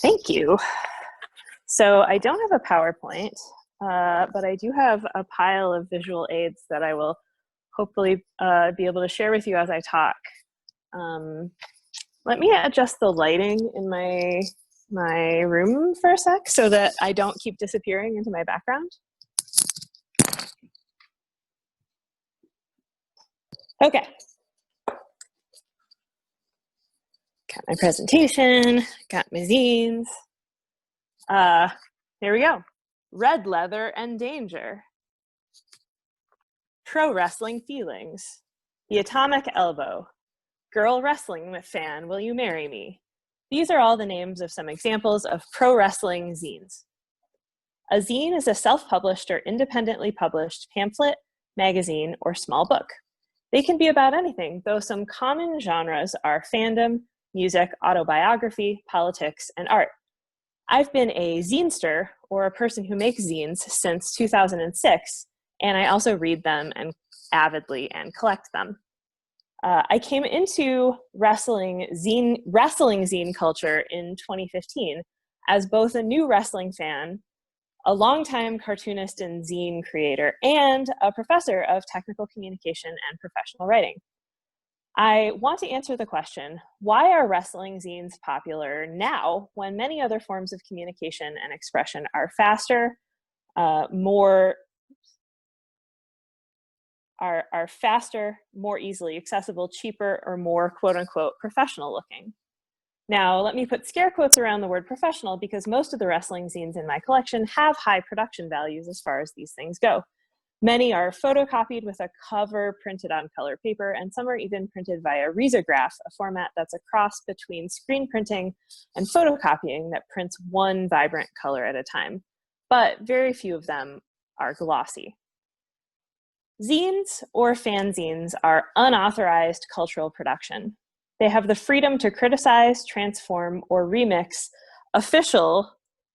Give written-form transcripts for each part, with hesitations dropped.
Thank you. So I don't have a PowerPoint, but I do have a pile of visual aids that I will hopefully be able to share with you as I talk. Let me adjust the lighting in my room for a sec so that I don't keep disappearing into my background. Okay. Got my presentation, got my zines. Here we go. Red leather and danger. Pro wrestling feelings. The atomic elbow. Girl wrestling fan, will you marry me? These are all the names of some examples of pro wrestling zines. A zine is a self-published or independently published pamphlet, magazine, or small book. They can be about anything, though some common genres are fandom, music, autobiography, politics, and art. I've been a zinester, or a person who makes zines, since 2006, and I also read them and avidly and collect them. I came into wrestling zine culture in 2015 as both a new wrestling fan, a longtime cartoonist and zine creator, and a professor of technical communication and professional writing. I want to answer the question, why are wrestling zines popular now when many other forms of communication and expression are faster, more easily accessible, cheaper, or more quote-unquote professional looking? Now, let me put scare quotes around the word professional because most of the wrestling zines in my collection have high production values as far as these things go. Many are photocopied with a cover printed on color paper, and some are even printed via risograph, a format that's a cross between screen printing and photocopying that prints one vibrant color at a time. But very few of them are glossy. Zines or fanzines are unauthorized cultural production. They have the freedom to criticize, transform, or remix official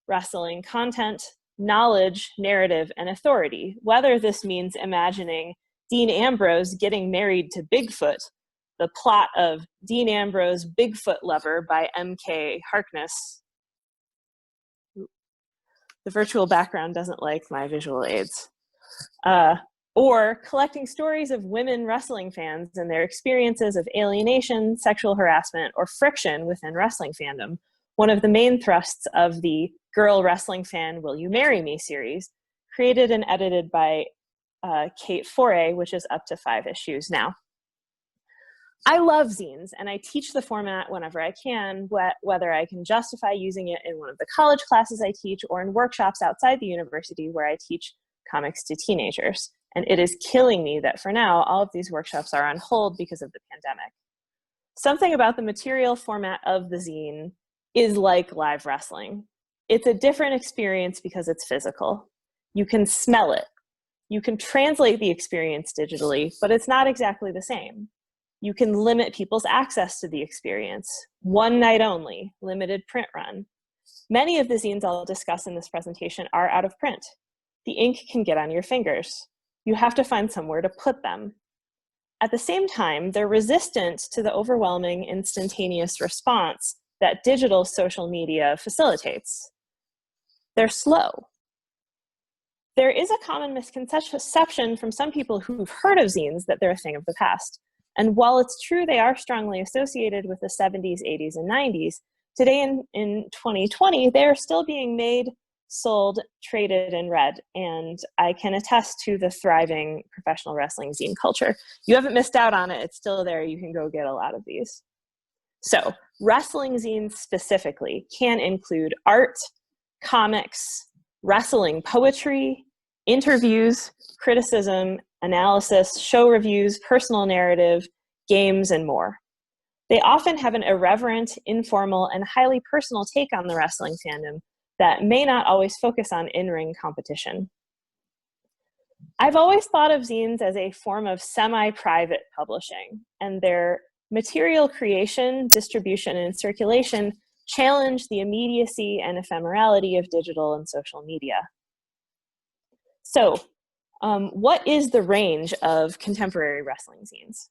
wrestling content, knowledge, narrative, and authority, whether this means imagining Dean Ambrose getting married to Bigfoot, the plot of Dean Ambrose, Bigfoot Lover by M.K. Harkness. The virtual background doesn't like my visual aids. Or collecting stories of women wrestling fans and their experiences of alienation, sexual harassment, or friction within wrestling fandom, one of the main thrusts of the Girl Wrestling Fan, Will You Marry Me series, created and edited by Kate Foray, which is up to 5 issues now. I love zines, and I teach the format whenever I can, whether I can justify using it in one of the college classes I teach or in workshops outside the university where I teach comics to teenagers. And it is killing me that for now, all of these workshops are on hold because of the pandemic. Something about the material format of the zine is like live wrestling. It's a different experience because it's physical. You can smell it. You can translate the experience digitally, but it's not exactly the same. You can limit people's access to the experience. One night only, limited print run. Many of the zines I'll discuss in this presentation are out of print. The ink can get on your fingers. You have to find somewhere to put them. At the same time, they're resistant to the overwhelming instantaneous response that digital social media facilitates. They're slow. There is a common misconception from some people who've heard of zines that they're a thing of the past. And while it's true they are strongly associated with the 70s, 80s, and 90s, today in 2020, they are still being made, sold, traded, and read, and I can attest to the thriving professional wrestling zine culture. You haven't missed out on it. It's still there. You can go get a lot of these. So wrestling zines specifically can include art, comics, wrestling poetry, interviews, criticism, analysis, show reviews, personal narrative, games, and more. They often have an irreverent, informal, and highly personal take on the wrestling fandom that may not always focus on in-ring competition. I've always thought of zines as a form of semi-private publishing, and their material creation, distribution, and circulation challenge the immediacy and ephemerality of digital and social media. So, what is the range of contemporary wrestling zines?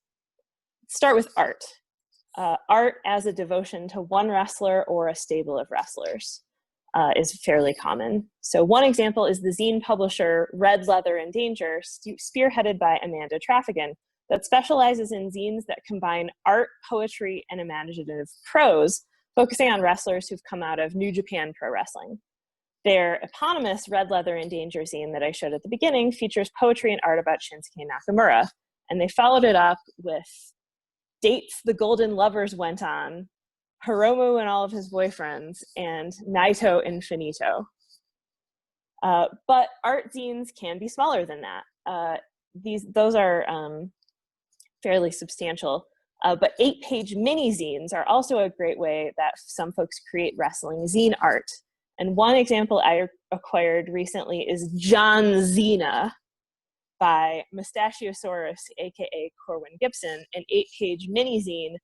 Let's start with art. Art as a devotion to one wrestler or a stable of wrestlers is fairly common. So one example is the zine publisher Red Leather and Danger, spearheaded by Amanda Traffigan, that specializes in zines that combine art, poetry, and imaginative prose, focusing on wrestlers who've come out of New Japan Pro Wrestling. Their eponymous Red Leather and Danger zine that I showed at the beginning features poetry and art about Shinsuke Nakamura, and they followed it up with dates the Golden Lovers went on, Hiromu and all of his boyfriends, and Naito Infinito. But art zines can be smaller than that. Those are fairly substantial, but 8-page mini zines are also a great way that some folks create wrestling zine art. And one example I acquired recently is John Cena by Mustachiosaurus, aka Corwin Gibson, an 8-page mini zine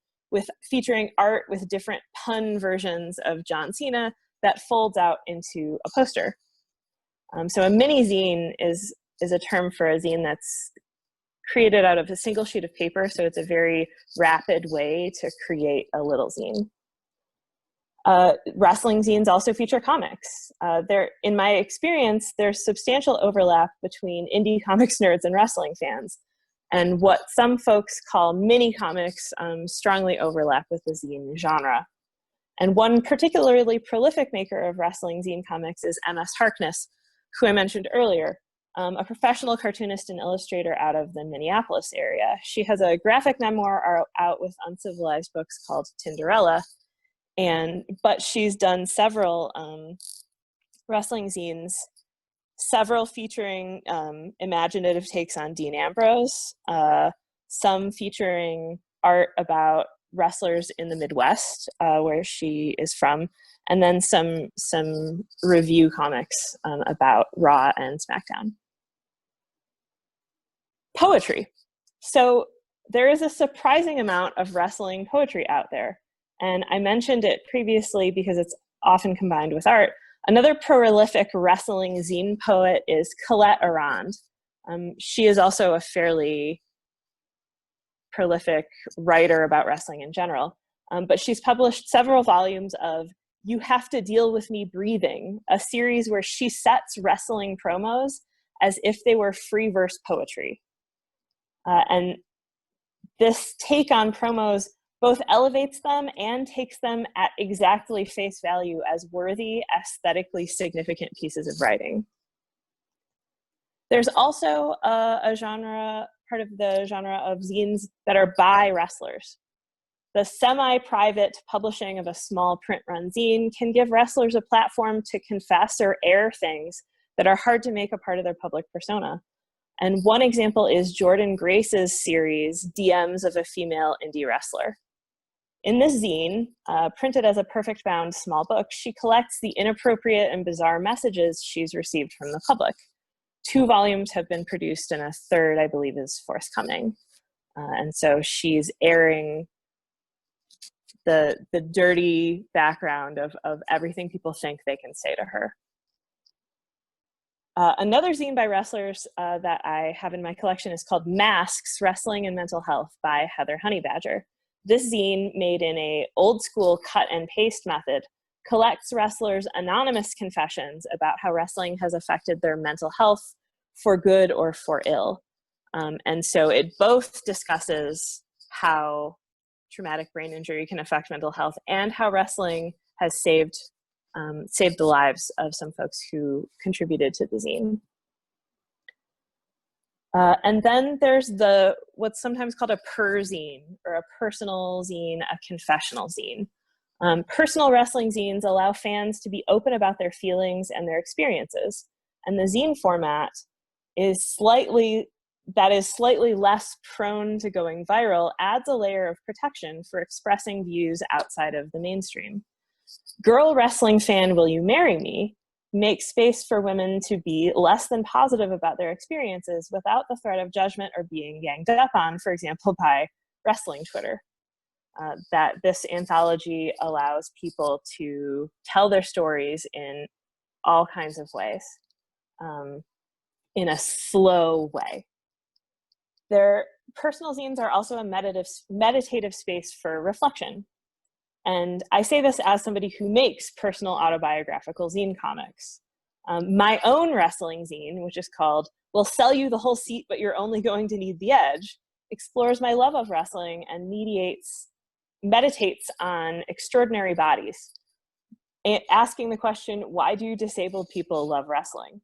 featuring art with different pun versions of John Cena that folds out into a poster. So a mini zine is a term for a zine that's created out of a single sheet of paper, so it's a very rapid way to create a little zine. Wrestling zines also feature comics. In my experience, there's substantial overlap between indie comics nerds and wrestling fans. And what some folks call mini comics strongly overlap with the zine genre. And one particularly prolific maker of wrestling zine comics is MS Harkness, who I mentioned earlier, a professional cartoonist and illustrator out of the Minneapolis area. She has a graphic memoir out with Uncivilized Books called Tinderella, but she's done several wrestling zines, several featuring imaginative takes on Dean Ambrose, some featuring art about wrestlers in the Midwest, where she is from, and then some review comics about Raw and SmackDown. Poetry. So there is a surprising amount of wrestling poetry out there. And I mentioned it previously because it's often combined with art. Another prolific wrestling zine poet is Colette Arand. She is also a fairly prolific writer about wrestling in general. But she's published several volumes of You Have to Deal With Me Breathing, a series where she sets wrestling promos as if they were free verse poetry. And this take on promos both elevates them and takes them at exactly face value as worthy, aesthetically significant pieces of writing. There's also a genre, part of the genre of zines that are by wrestlers. The semi-private publishing of a small print-run zine can give wrestlers a platform to confess or air things that are hard to make a part of their public persona. And one example is Jordan Grace's series, DMs of a Female Indie Wrestler. In this zine, printed as a perfect bound small book, she collects the inappropriate and bizarre messages she's received from the public. 2 volumes have been produced and a third, I believe, is forthcoming. And so she's airing the dirty background of everything people think they can say to her. Another zine by wrestlers that I have in my collection is called Masks, Wrestling and Mental Health by Heather Honeybadger. This zine, made in a old school cut and paste method, collects wrestlers' anonymous confessions about how wrestling has affected their mental health for good or for ill. And so it both discusses how traumatic brain injury can affect mental health and how wrestling has saved the lives of some folks who contributed to the zine. And then there's what's sometimes called a per-zine, or a personal zine, a confessional zine. Personal wrestling zines allow fans to be open about their feelings and their experiences. And the zine format is slightly less prone to going viral, adds a layer of protection for expressing views outside of the mainstream. Girl Wrestling Fan, Will You Marry Me? Makes space for women to be less than positive about their experiences without the threat of judgment or being ganged up on, for example, by wrestling Twitter. That this anthology allows people to tell their stories in all kinds of ways, in a slow way. There personal zines are also a meditative space for reflection. And I say this as somebody who makes personal autobiographical zine comics. My own wrestling zine, which is called "We'll Sell You the Whole Seat, but You're Only Going to Need the Edge," explores my love of wrestling and meditates on extraordinary bodies, asking the question, why do disabled people love wrestling?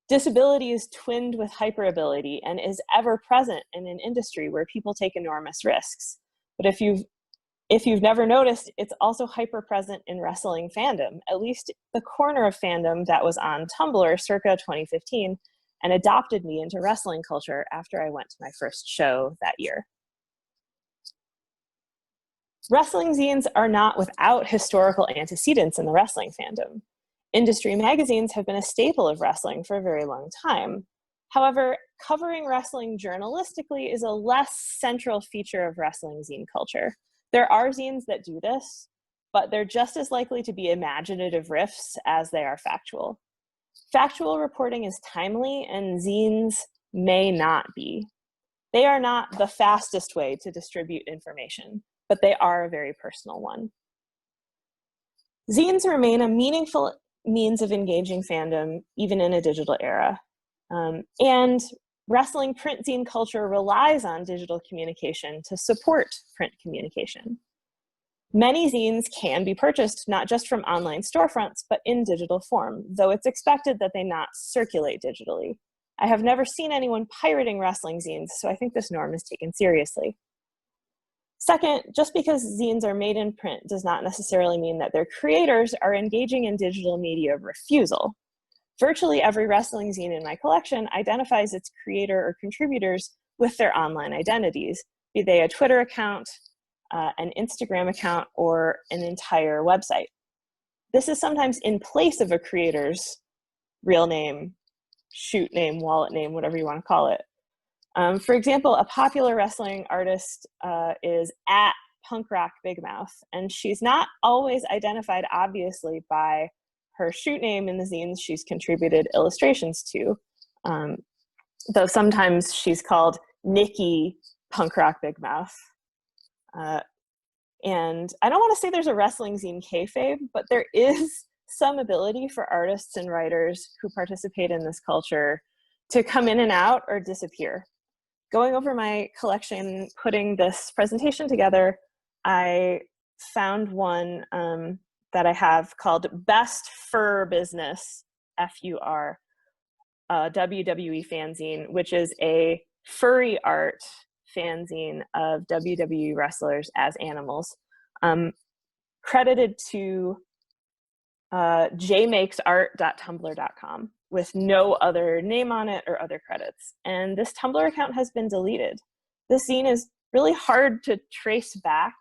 Disability is twinned with hyperability and is ever present in an industry where people take enormous risks. But if you've never noticed, it's also hyper present in wrestling fandom, at least the corner of fandom that was on Tumblr circa 2015 and adopted me into wrestling culture after I went to my first show that year. Wrestling zines are not without historical antecedents in the wrestling fandom. Industry magazines have been a staple of wrestling for a very long time. However, covering wrestling journalistically is a less central feature of wrestling zine culture. There are zines that do this, but they're just as likely to be imaginative riffs as they are factual. Factual reporting is timely, and zines may not be. They are not the fastest way to distribute information, but they are a very personal one. Zines remain a meaningful means of engaging fandom, even in a digital era. And wrestling print zine culture relies on digital communication to support print communication. Many zines can be purchased not just from online storefronts, but in digital form, though it's expected that they not circulate digitally. I have never seen anyone pirating wrestling zines, so I think this norm is taken seriously. Second, just because zines are made in print does not necessarily mean that their creators are engaging in digital media refusal. Virtually every wrestling zine in my collection identifies its creator or contributors with their online identities, be they a Twitter account, an Instagram account, or an entire website. This is sometimes in place of a creator's real name, shoot name, wallet name, whatever you want to call it. For example, a popular wrestling artist is at Punk Rock Big Mouth, and she's not always identified obviously by her shoot name in the zines she's contributed illustrations to, though sometimes she's called Nikki Punk Rock Big Mouth. And I don't want to say there's a wrestling zine kayfabe, but there is some ability for artists and writers who participate in this culture to come in and out or disappear. Going over my collection, putting this presentation together, I found one that I have called Best Fur Business, F-U-R, WWE fanzine, which is a furry art fanzine of WWE wrestlers as animals, credited to jmakesart.tumblr.com with no other name on it or other credits. And this Tumblr account has been deleted. This zine is really hard to trace back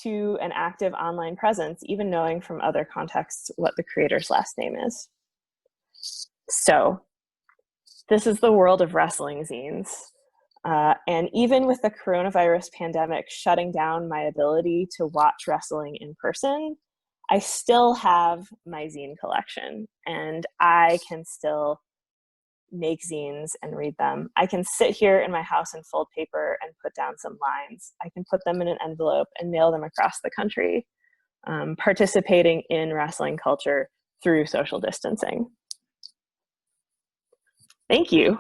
to an active online presence, even knowing from other contexts what the creator's last name is. So this is the world of wrestling zines. And even with the coronavirus pandemic shutting down my ability to watch wrestling in person, I still have my zine collection, and I can still make zines and read them. I can sit here in my house and fold paper and put down some lines. I can put them in an envelope and mail them across the country, participating in wrestling culture through social distancing. Thank you.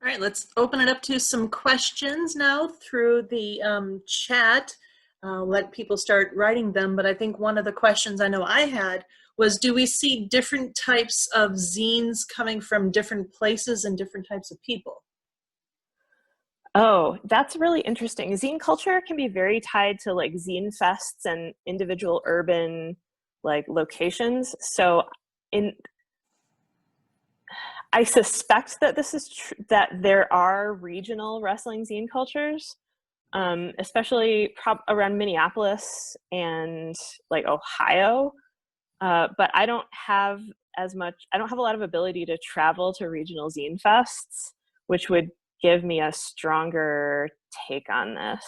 All right, let's open it up to some questions now through the chat. Let people start writing them, but I think one of the questions I know I had was, do we see different types of zines coming from different places and different types of people? Oh, that's really interesting. Zine culture can be very tied to like zine fests and individual urban like locations. So I suspect that this is that there are regional wrestling zine cultures, especially around Minneapolis and like Ohio. But I don't have a lot of ability to travel to regional zine fests, which would give me a stronger take on this.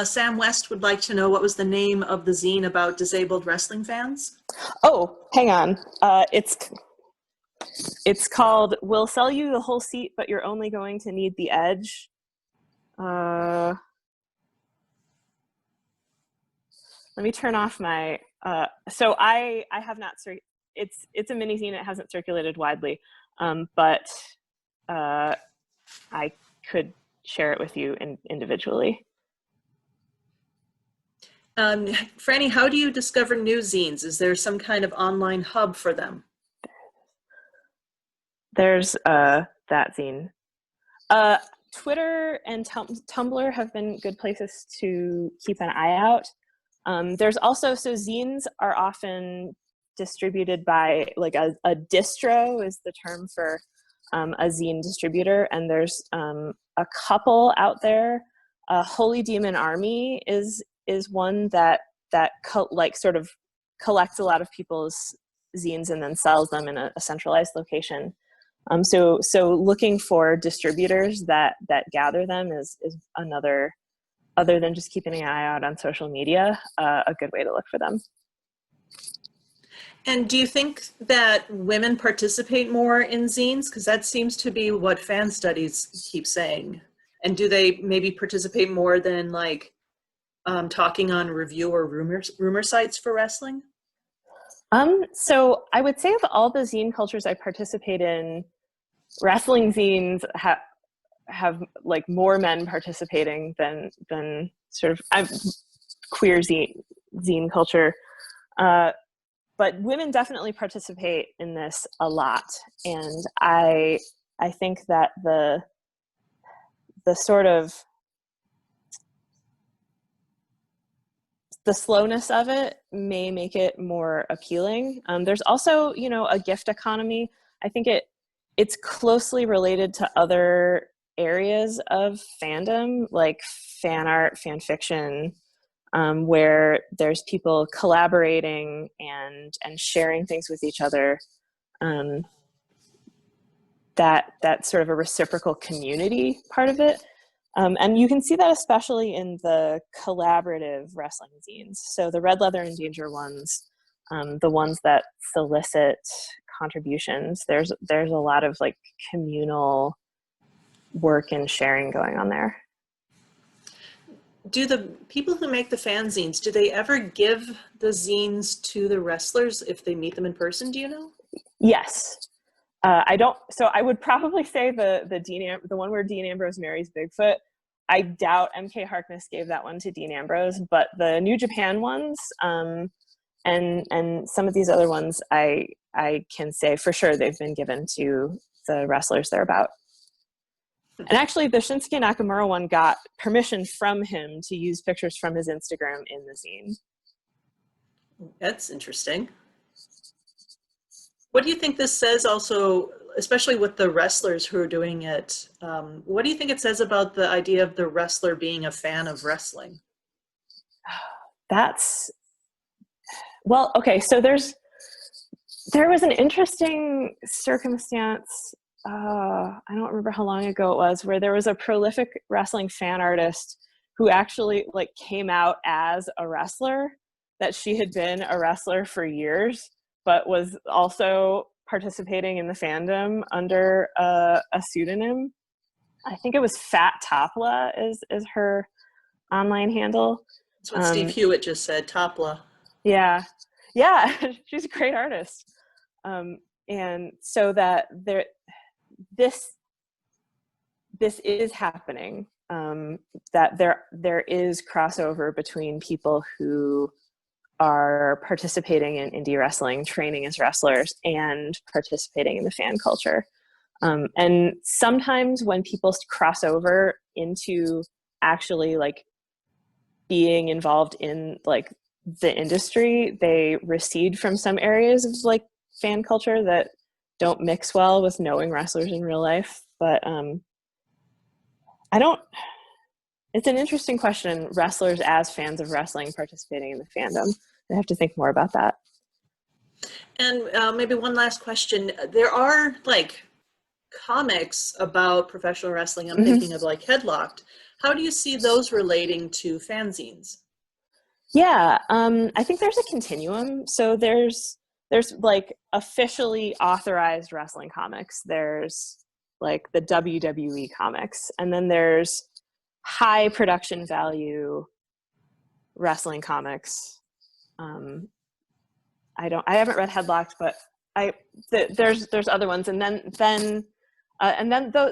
Sam West would like to know what was the name of the zine about disabled wrestling fans? Oh, hang on. It's called "We'll Sell You the Whole Seat, but You're Only Going to Need the Edge." Let me turn off my. So I have not. It's a mini zine. It hasn't circulated widely, but I could share it with you individually. Franny, how do you discover new zines? Is there some kind of online hub for them? There's that zine. Twitter and Tumblr have been good places to keep an eye out. There's also, so zines are often distributed by like a distro is the term for a zine distributor, and there's a couple out there. Holy Demon Army is one that like sort of collects a lot of people's zines and then sells them in a centralized location. So looking for distributors that gather them is another, other than just keeping an eye out on social media, a good way to look for them. And do you think that women participate more in zines? Because that seems to be what fan studies keep saying. And do they maybe participate more than like talking on review or rumor sites for wrestling? So I would say of all the zine cultures I participate in, Wrestling Zines have like more men participating than sort of queer zine culture. But women definitely participate in this a lot, and I think that the sort of the slowness of it may make it more appealing. There's also, you know, a gift economy. I think it's closely related to other areas of fandom, like fan art, fan fiction, where there's people collaborating and sharing things with each other. That's sort of a reciprocal community part of it. And you can see that especially in the collaborative wrestling zines. So the Red Leather and Danger ones, the ones that solicit contributions, there's a lot of like communal work and sharing going on there. Do the people who make the fanzines, do they ever give the zines to the wrestlers if they meet them in person? Do you know? Yes. I don't. So I would probably say the one where Dean Ambrose marries Bigfoot. I doubt MK Harkness gave that one to Dean Ambrose, but the New Japan ones, and some of these other ones, I can say for sure they've been given to the wrestlers they're about. And actually, the Shinsuke Nakamura one got permission from him to use pictures from his Instagram in the zine. That's interesting. What do you think this says also, especially with the wrestlers who are doing it? What do you think it says about the idea of the wrestler being a fan of wrestling? Well, okay, so there was an interesting circumstance, I don't remember how long ago it was, where there was a prolific wrestling fan artist who actually like came out as a wrestler, that she had been a wrestler for years, but was also participating in the fandom under a pseudonym. I think it was Fat Topla is her online handle. That's what Steve Hewitt just said, Topla. Yeah, she's a great artist. And so that this is happening, that there is crossover between people who are participating in indie wrestling, training as wrestlers, and participating in the fan culture. And sometimes when people cross over into actually like being involved in like the industry, they recede from some areas of like fan culture that don't mix well with knowing wrestlers in real life. But it's an interesting question, wrestlers as fans of wrestling participating in the fandom. I have to think more about that. And maybe one last question. There are like comics about professional wrestling. I'm thinking of like Headlocked. How do you see those relating to fanzines? Yeah, I think there's a continuum. So there's there's like officially authorized wrestling comics. There's like the WWE comics, and then there's high production value wrestling comics. I haven't read Headlocked, but there's other ones, and then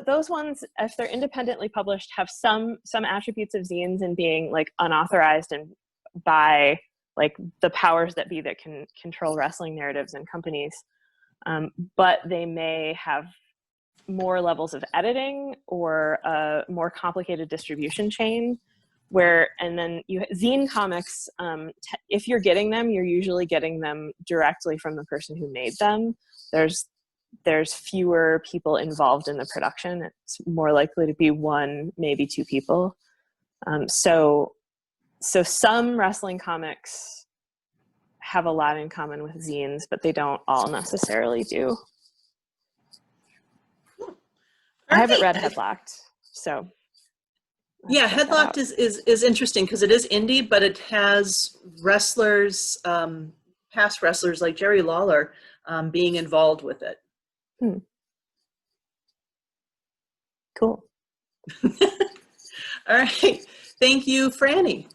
those ones, if they're independently published, have some attributes of zines in being like unauthorized and by like the powers that be that can control wrestling narratives and companies, but they may have more levels of editing or a more complicated distribution chain. And then zine comics, if you're getting them, you're usually getting them directly from the person who made them. There's fewer people involved in the production. It's more likely to be one, maybe two people. So some wrestling comics have a lot in common with zines, but they don't all necessarily do. I haven't read Headlocked, so. Yeah, Headlocked is interesting because it is indie, but it has wrestlers, past wrestlers like Jerry Lawler, being involved with it. Cool. All right. Thank you, Franny.